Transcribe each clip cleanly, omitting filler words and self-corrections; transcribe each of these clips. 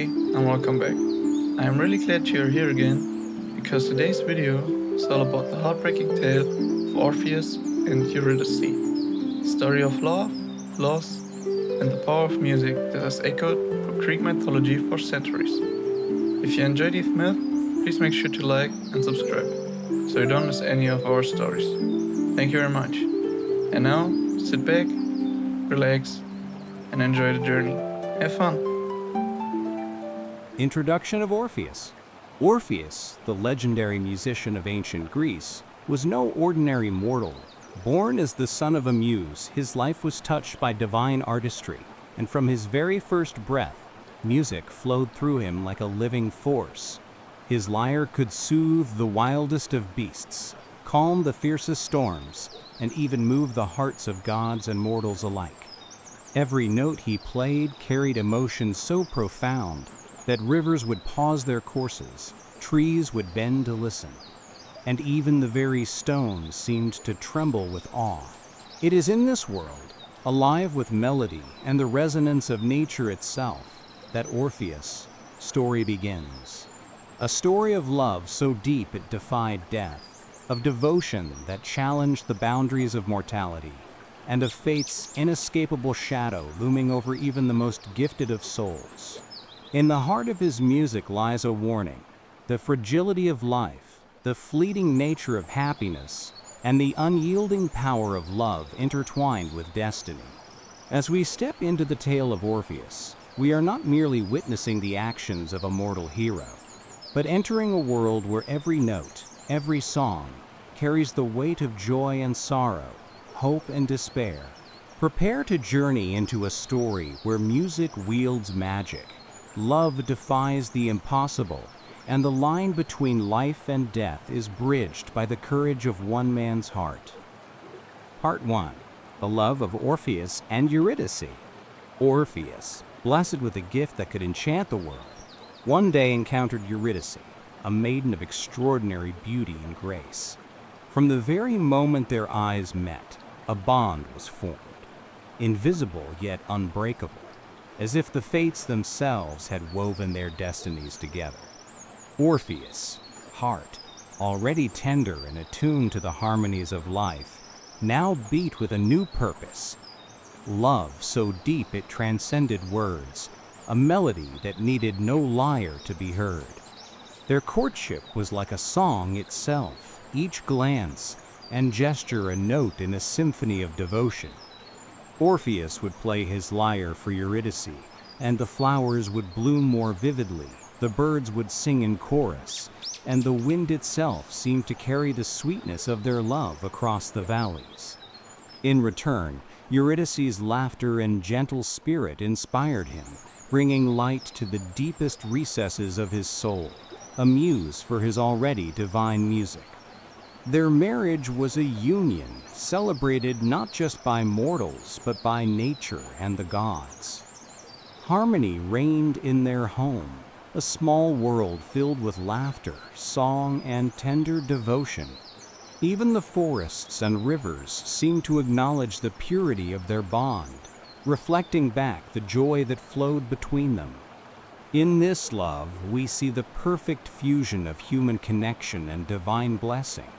Hey, and welcome back. I am really glad you're here again, because today's video is all about the heartbreaking tale of Orpheus and Eurydice, a story of love, loss, and the power of music that has echoed through Greek mythology for centuries. If you enjoy this myth, please make sure to like and subscribe, so you don't miss any of our stories. Thank you very much. And now, sit back, relax, and enjoy the journey. Have fun! Introduction of Orpheus. Orpheus, the legendary musician of ancient Greece, was no ordinary mortal. Born as the son of a muse, his life was touched by divine artistry, and from his very first breath, music flowed through him like a living force. His lyre could soothe the wildest of beasts, calm the fiercest storms, and even move the hearts of gods and mortals alike. Every note he played carried emotion so profound that rivers would pause their courses, trees would bend to listen, and even the very stones seemed to tremble with awe. It is in this world, alive with melody and the resonance of nature itself, that Orpheus' story begins. A story of love so deep it defied death, of devotion that challenged the boundaries of mortality, and of fate's inescapable shadow looming over even the most gifted of souls. In the heart of his music lies a warning: the fragility of life, the fleeting nature of happiness, and the unyielding power of love intertwined with destiny. As we step into the tale of Orpheus, we are not merely witnessing the actions of a mortal hero, but entering a world where every note, every song, carries the weight of joy and sorrow, hope and despair. Prepare to journey into a story where music wields magic, love defies the impossible, and the line between life and death is bridged by the courage of one man's heart. Part 1. The love of Orpheus and Eurydice. Orpheus, blessed with a gift that could enchant the world, one day encountered Eurydice, a maiden of extraordinary beauty and grace. From the very moment their eyes met, a bond was formed, invisible yet unbreakable, as if the fates themselves had woven their destinies together. Orpheus' heart, already tender and attuned to the harmonies of life, now beat with a new purpose. Love so deep it transcended words, a melody that needed no lyre to be heard. Their courtship was like a song itself, each glance and gesture a note in a symphony of devotion. Orpheus would play his lyre for Eurydice, and the flowers would bloom more vividly, the birds would sing in chorus, and the wind itself seemed to carry the sweetness of their love across the valleys. In return, Eurydice's laughter and gentle spirit inspired him, bringing light to the deepest recesses of his soul, a muse for his already divine music. Their marriage was a union celebrated not just by mortals, but by nature and the gods. Harmony reigned in their home, a small world filled with laughter, song, and tender devotion. Even the forests and rivers seemed to acknowledge the purity of their bond, reflecting back the joy that flowed between them. In this love, we see the perfect fusion of human connection and divine blessing,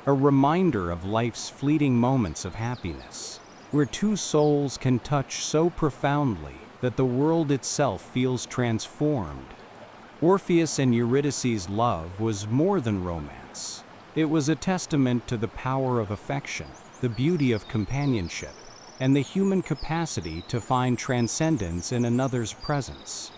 a reminder of life's fleeting moments of happiness, where two souls can touch so profoundly that the world itself feels transformed. Orpheus and Eurydice's love was more than romance. It was a testament to the power of affection, the beauty of companionship, and the human capacity to find transcendence in another's presence.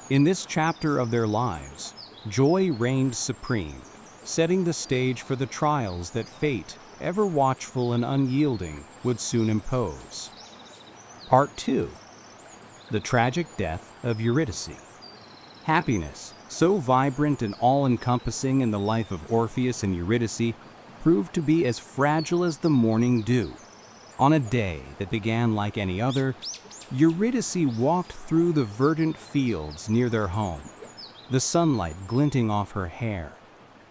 In this chapter of their lives, joy reigned supreme, setting the stage for the trials that fate, ever watchful and unyielding, would soon impose. Part 2. The tragic death of Eurydice. Happiness, so vibrant and all-encompassing in the life of Orpheus and Eurydice, proved to be as fragile as the morning dew. On a day that began like any other, Eurydice walked through the verdant fields near their home, the sunlight glinting off her hair,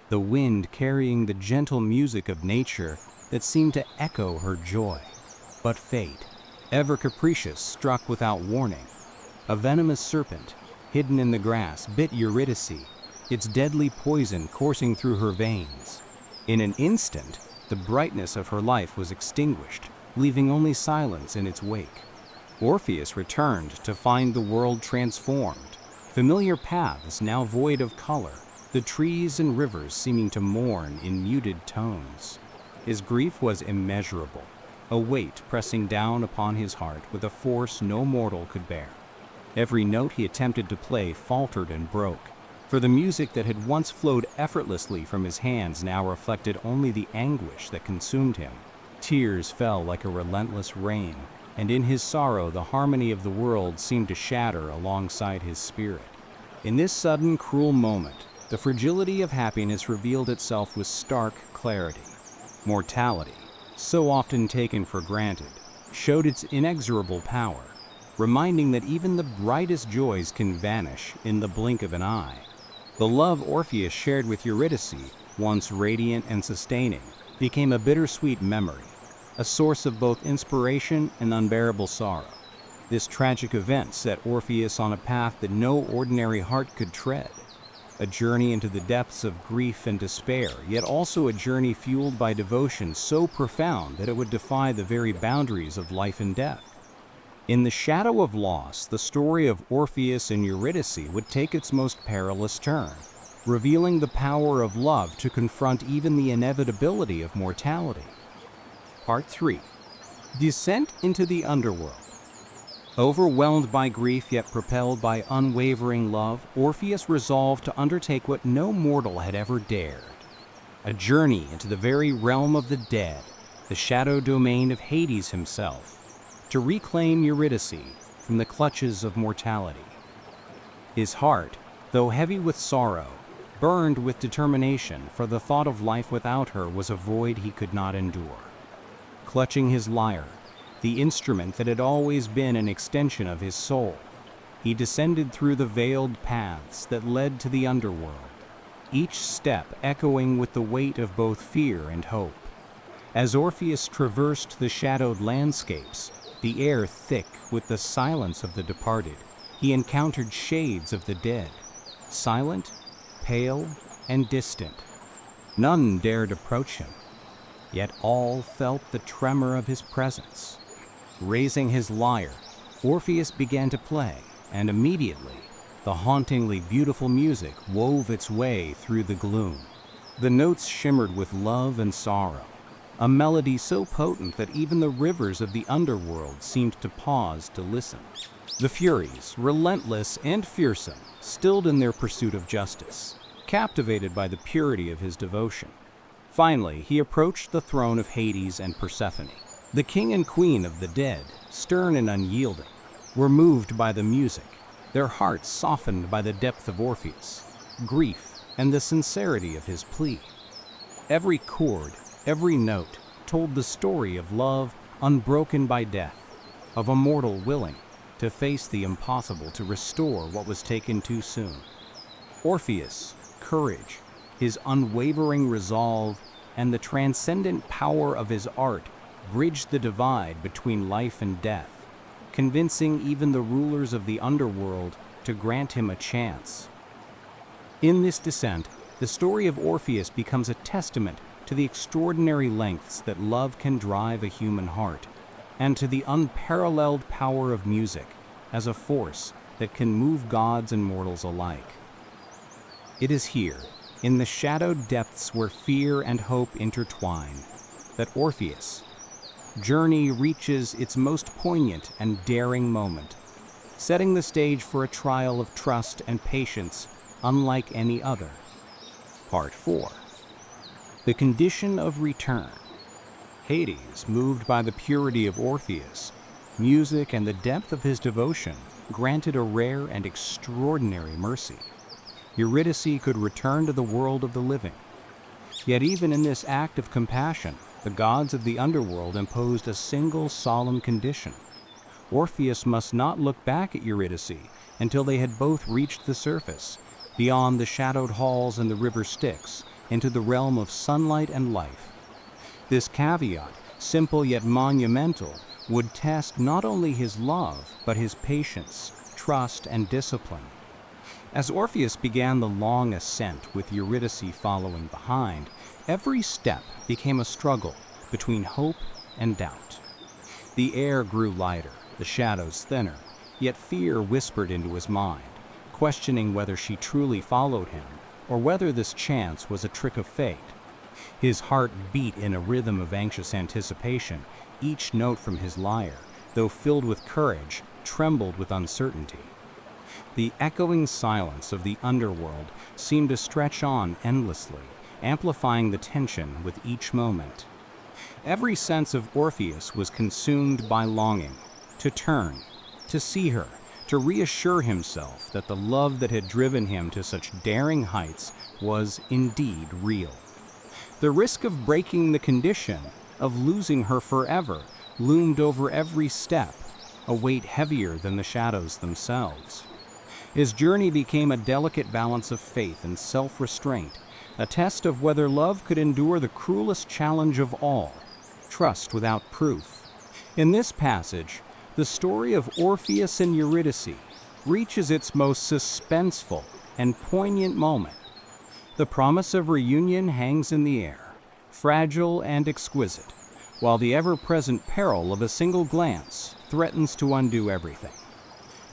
the wind carrying the gentle music of nature that seemed to echo her joy. But fate, ever capricious, struck without warning. A venomous serpent, hidden in the grass, bit Eurydice, its deadly poison coursing through her veins. In an instant, the brightness of her life was extinguished, leaving only silence in its wake. Orpheus returned to find the world transformed, familiar paths now void of color, the trees and rivers seeming to mourn in muted tones. His grief was immeasurable, a weight pressing down upon his heart with a force no mortal could bear. Every note he attempted to play faltered and broke, for the music that had once flowed effortlessly from his hands now reflected only the anguish that consumed him. Tears fell like a relentless rain, and in his sorrow the harmony of the world seemed to shatter alongside his spirit. In this sudden, cruel moment, the fragility of happiness revealed itself with stark clarity. Mortality, so often taken for granted, showed its inexorable power, reminding that even the brightest joys can vanish in the blink of an eye. The love Orpheus shared with Eurydice, once radiant and sustaining, became a bittersweet memory, a source of both inspiration and unbearable sorrow. This tragic event set Orpheus on a path that no ordinary heart could tread, a journey into the depths of grief and despair, yet also a journey fueled by devotion so profound that it would defy the very boundaries of life and death. In the shadow of loss, the story of Orpheus and Eurydice would take its most perilous turn, revealing the power of love to confront even the inevitability of mortality. Part 3. Descent into the Underworld. Overwhelmed by grief yet propelled by unwavering love, Orpheus resolved to undertake what no mortal had ever dared: a journey into the very realm of the dead, the shadow domain of Hades himself, to reclaim Eurydice from the clutches of mortality. His heart, though heavy with sorrow, burned with determination, for the thought of life without her was a void he could not endure. Clutching his lyre, the instrument that had always been an extension of his soul, he descended through the veiled paths that led to the underworld, each step echoing with the weight of both fear and hope. As Orpheus traversed the shadowed landscapes, the air thick with the silence of the departed, he encountered shades of the dead, silent, pale, and distant. None dared approach him, yet all felt the tremor of his presence. Raising his lyre, Orpheus began to play, and immediately the hauntingly beautiful music wove its way through the gloom. The notes shimmered with love and sorrow, a melody so potent that even the rivers of the underworld seemed to pause to listen. The Furies, relentless and fearsome, stilled in their pursuit of justice, captivated by the purity of his devotion. Finally, he approached the throne of Hades and Persephone. The king and queen of the dead, stern and unyielding, were moved by the music, their hearts softened by the depth of Orpheus' grief and the sincerity of his plea. Every chord, every note told the story of love unbroken by death, of a mortal willing to face the impossible to restore what was taken too soon. Orpheus' courage, his unwavering resolve, and the transcendent power of his art bridged the divide between life and death, convincing even the rulers of the underworld to grant him a chance. In this descent, the story of Orpheus becomes a testament to the extraordinary lengths that love can drive a human heart, and to the unparalleled power of music as a force that can move gods and mortals alike. It is here, in the shadowed depths where fear and hope intertwine, that Orpheus' journey reaches its most poignant and daring moment, setting the stage for a trial of trust and patience unlike any other. Part 4. The condition of return. Hades, moved by the purity of Orpheus' music and the depth of his devotion, granted a rare and extraordinary mercy. Eurydice could return to the world of the living. Yet even in this act of compassion, the gods of the underworld imposed a single solemn condition. Orpheus must not look back at Eurydice until they had both reached the surface, beyond the shadowed halls and the river Styx, into the realm of sunlight and life. This caveat, simple yet monumental, would test not only his love, but his patience, trust, and discipline. As Orpheus began the long ascent with Eurydice following behind, every step became a struggle between hope and doubt. The air grew lighter, the shadows thinner, yet fear whispered into his mind, questioning whether she truly followed him or whether this chance was a trick of fate. His heart beat in a rhythm of anxious anticipation, each note from his lyre, though filled with courage, trembled with uncertainty. The echoing silence of the underworld seemed to stretch on endlessly, amplifying the tension with each moment. Every sense of Orpheus was consumed by longing to turn, to see her, to reassure himself that the love that had driven him to such daring heights was indeed real. The risk of breaking the condition, of losing her forever, loomed over every step, a weight heavier than the shadows themselves. His journey became a delicate balance of faith and self-restraint, a test of whether love could endure the cruelest challenge of all, trust without proof. In this passage, the story of Orpheus and Eurydice reaches its most suspenseful and poignant moment. The promise of reunion hangs in the air, fragile and exquisite, while the ever-present peril of a single glance threatens to undo everything.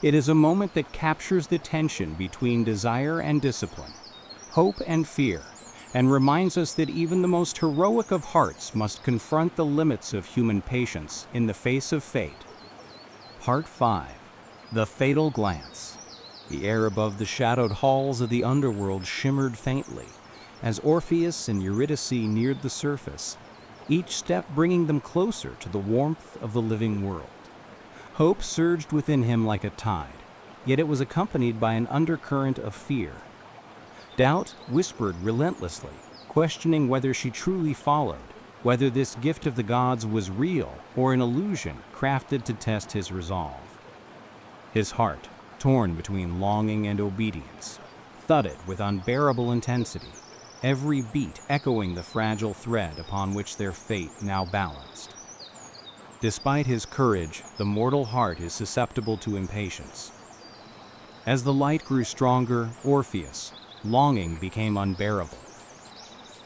It is a moment that captures the tension between desire and discipline, hope and fear, and reminds us that even the most heroic of hearts must confront the limits of human patience in the face of fate. Part 5. The Fatal Glance. The air above the shadowed halls of the underworld shimmered faintly as Orpheus and Eurydice neared the surface, each step bringing them closer to the warmth of the living world. Hope surged within him like a tide, yet it was accompanied by an undercurrent of fear. Doubt whispered relentlessly, questioning whether she truly followed, whether this gift of the gods was real or an illusion crafted to test his resolve. His heart, torn between longing and obedience, thudded with unbearable intensity, every beat echoing the fragile thread upon which their fate now balanced. Despite his courage, the mortal heart is susceptible to impatience. As the light grew stronger, Orpheus, longing became unbearable.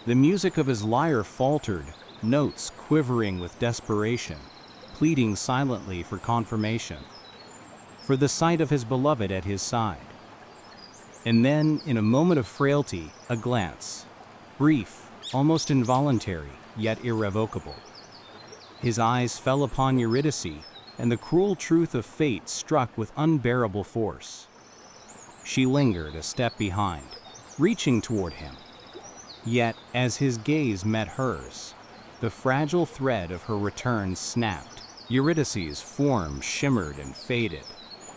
The music of his lyre faltered, notes quivering with desperation, pleading silently for confirmation, for the sight of his beloved at his side. And then, in a moment of frailty, a glance, brief, almost involuntary, yet irrevocable. His eyes fell upon Eurydice, and the cruel truth of fate struck with unbearable force. She lingered a step behind, reaching toward him. Yet, as his gaze met hers, the fragile thread of her return snapped. Eurydice's form shimmered and faded,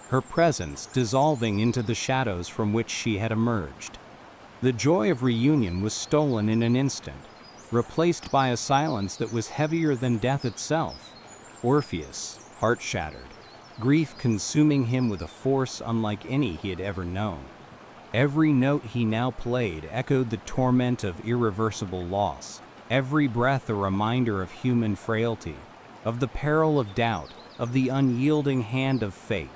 her presence dissolving into the shadows from which she had emerged. The joy of reunion was stolen in an instant, replaced by a silence that was heavier than death itself. Orpheus, heart-shattered, grief consuming him with a force unlike any he had ever known. Every note he now played echoed the torment of irreversible loss, every breath a reminder of human frailty, of the peril of doubt, of the unyielding hand of fate.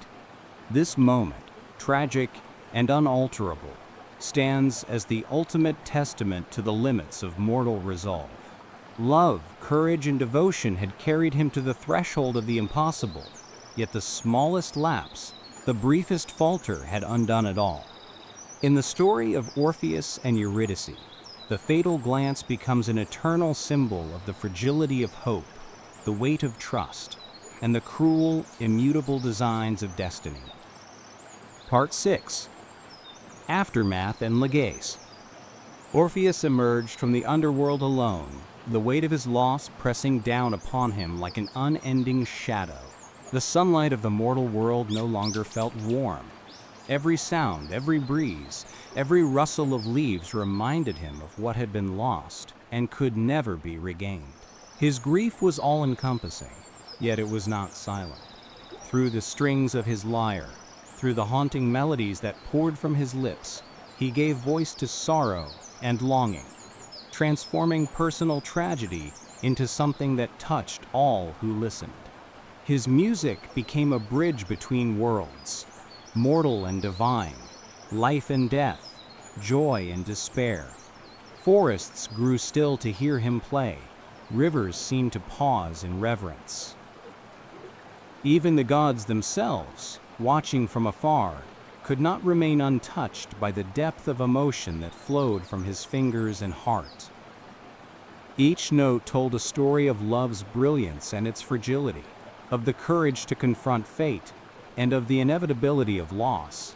This moment, tragic and unalterable, stands as the ultimate testament to the limits of mortal resolve. Love, courage, and devotion had carried him to the threshold of the impossible, yet the smallest lapse, the briefest falter, had undone it all. In the story of Orpheus and Eurydice, the fatal glance becomes an eternal symbol of the fragility of hope, the weight of trust, and the cruel, immutable designs of destiny. Part 6. Aftermath and Legace. Orpheus emerged from the underworld alone, the weight of his loss pressing down upon him like an unending shadow. The sunlight of the mortal world no longer felt warm. Every sound, every breeze, every rustle of leaves reminded him of what had been lost and could never be regained. His grief was all-encompassing, yet it was not silent. Through the strings of his lyre, through the haunting melodies that poured from his lips, he gave voice to sorrow and longing, transforming personal tragedy into something that touched all who listened. His music became a bridge between worlds, mortal and divine, life and death, joy and despair. Forests grew still to hear him play, rivers seemed to pause in reverence. Even the gods themselves, watching from afar, could not remain untouched by the depth of emotion that flowed from his fingers and heart. Each note told a story of love's brilliance and its fragility, of the courage to confront fate, and of the inevitability of loss.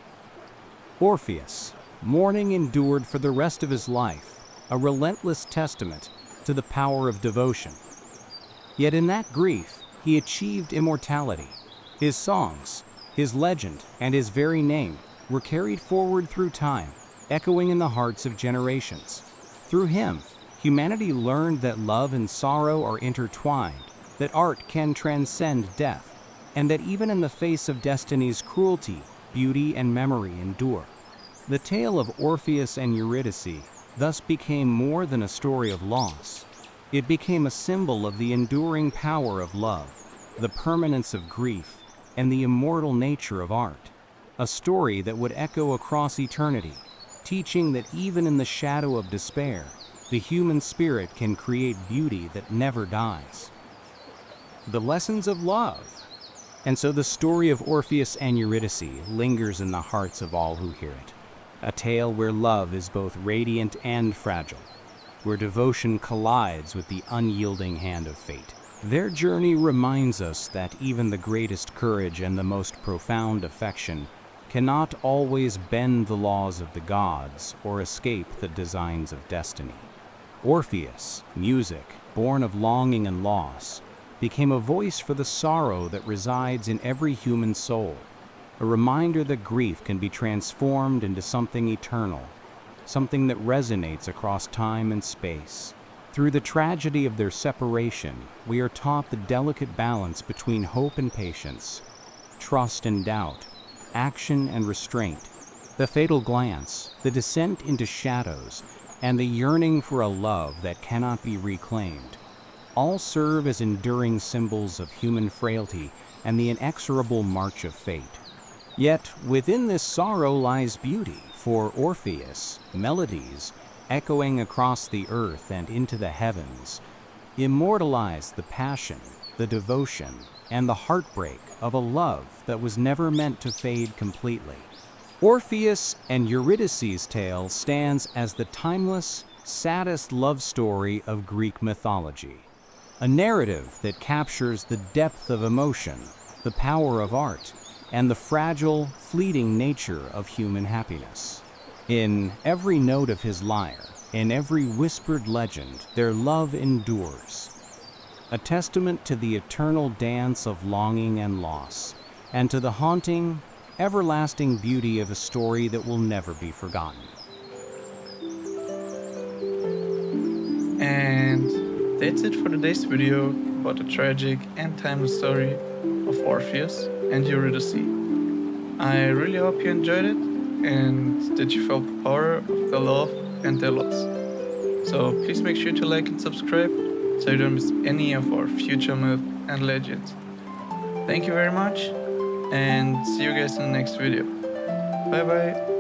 Orpheus, mourning endured for the rest of his life, a relentless testament to the power of devotion. Yet in that grief, he achieved immortality. His songs, his legend, and his very name were carried forward through time, echoing in the hearts of generations. Through him, humanity learned that love and sorrow are intertwined, that art can transcend death, and that even in the face of destiny's cruelty, beauty and memory endure. The tale of Orpheus and Eurydice thus became more than a story of loss. It became a symbol of the enduring power of love, the permanence of grief, and the immortal nature of art. A story that would echo across eternity, teaching that even in the shadow of despair, the human spirit can create beauty that never dies. The lessons of love. And so the story of Orpheus and Eurydice lingers in the hearts of all who hear it. A tale where love is both radiant and fragile, where devotion collides with the unyielding hand of fate. Their journey reminds us that even the greatest courage and the most profound affection cannot always bend the laws of the gods or escape the designs of destiny. Orpheus, music, born of longing and loss, became a voice for the sorrow that resides in every human soul, a reminder that grief can be transformed into something eternal, something that resonates across time and space. Through the tragedy of their separation, we are taught the delicate balance between hope and patience, trust and doubt, action and restraint. The fatal glance, the descent into shadows, and the yearning for a love that cannot be reclaimed, all serve as enduring symbols of human frailty and the inexorable march of fate. Yet within this sorrow lies beauty. For Orpheus, melodies, echoing across the earth and into the heavens, immortalize the passion, the devotion, and the heartbreak of a love that was never meant to fade completely. Orpheus and Eurydice's tale stands as the timeless, saddest love story of Greek mythology, a narrative that captures the depth of emotion, the power of art, and the fragile, fleeting nature of human happiness. In every note of his lyre, in every whispered legend, their love endures, a testament to the eternal dance of longing and loss, and to the haunting, everlasting beauty of a story that will never be forgotten. And that's it for today's video about the tragic and timeless story of Orpheus and Eurydice. I really hope you enjoyed it and that you felt the power of their love and their loss. So please make sure to like and subscribe so you don't miss any of our future myth and legends. Thank you very much and see you guys in the next video. Bye bye.